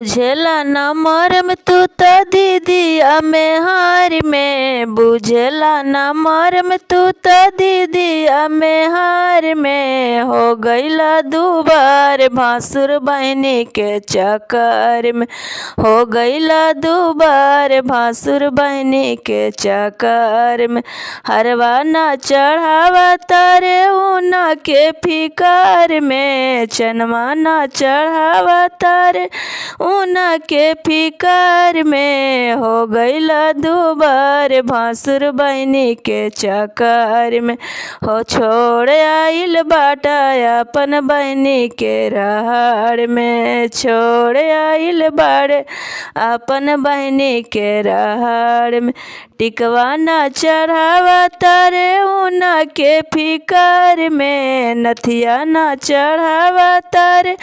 बुझेला न मरम तू त दीदिया में हार में, बुझेला न मरम तू त दीदिया में हार में, हो गईला दुबार भासुर बहनी के चक्कर में, हो गईला दुबार भासुर बहनी के चक्कर में। हरवा न चढ़ावा तारे ऊना के फिकार में, चनवा न चढ़ावा तारे ऊना के फिकार में, हो गईला दुबार भासुर बहनी के चक्कर में। हो छोड़ आइल बाटा अपन बहनी के रहड़ में, छोड़ आइल बाड़े अपन बहनी के रहड़ में। टिकवा न चढ़ावा तारे ऊना के फिकार में, नथिया न चढ़ावा तारे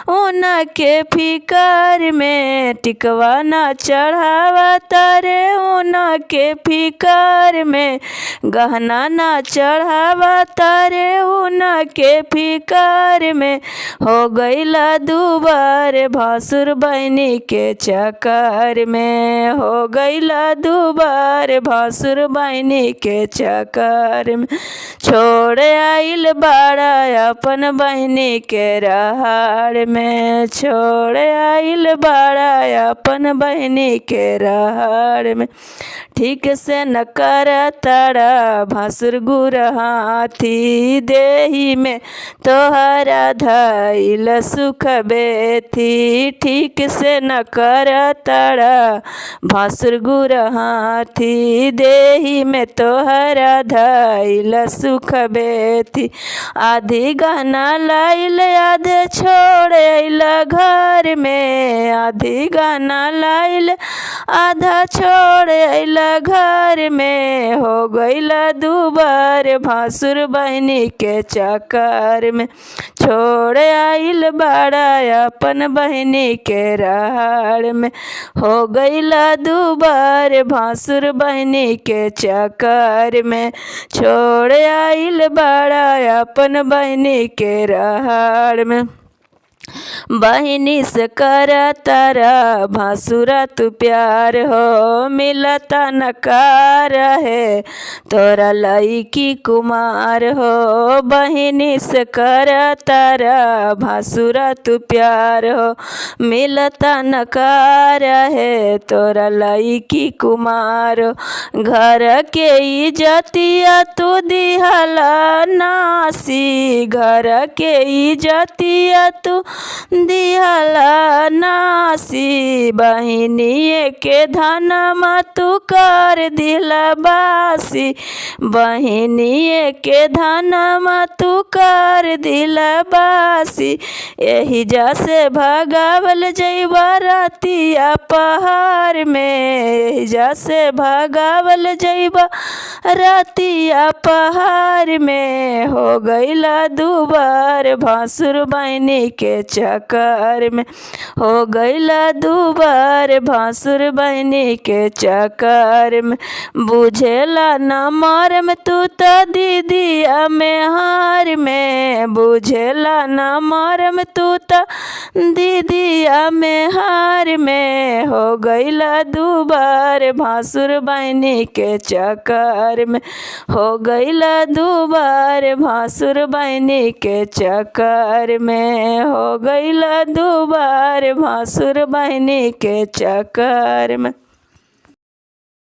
ऊना के फिकार में, टिकवा न चढ़ावा तारे ऊना के फिकार में, गहना न चढ़ावा तारे ऊना के फिकार में, हो गईला दुबार भासुर बहनी के चक्कर में, हो गईला दुबार भासुर बहनी के चक्कर में। छोड़ आइल बाड़ा अपन बहनी के रहड़ में, छोड़ आइल बाड़ा अपन बहनी के रहड़ में। ठीक से न कर तारा भासुर गुर हाथी, देही में तोहरा धइल सुख बेथी, ठीक से न कर तारा भासुर गुर हाथी, देही में तोहरा धइल सुख बेथी। आधी गहना लाइल आधे छोड़ अइला घर में, आधी गहना लाइल आधा छोड़ अइला घर में, हो गईला दुबार भासुर बहनी के चक्कर में। छोड़ आइल बाड़ा अपन बहनी के रहड़ में, हो गईला दुबार भासुर बहनी के चक्कर में। छोड़ आइल बाड़ा अपन बहनी के रहड़ में। बहनी से कर तारा भासुरा तू प्यार हो, मिलता नकार है तोरा लईकी कुमार हो, बहनी से कर तारा भासुरा तू प्यार हो, मिलता नकार है तोरा लईकी कुमार हो। घर के इज्जतिया तू दिहला नासी, घर के इज्जतिया तू दिहला नासी, बहनिए के धनमा तू कर दिला बासी, बहनिए के धनमा तू कर दिला बासी। एही जा से भगावल जइबा रातिया पहाड़ में, एही जा से भगावल जइबा रातिया पहाड़ में, हो गईला दुबार भासुर बहनी के चक्कर में, हो गईला दुबार भासुर बहनी के चक्कर में। बुझेला न मरम तू त दीदिया में हार में, बुझेला न मरम तू त दीदिया में हार में, हो गईला दुबार भासुर बहनी के चक्कर में, हो गईला दुबार भासुर बहनी के चक्कर में, हो गईला दुबार भासुर बहनी के चक्कर में।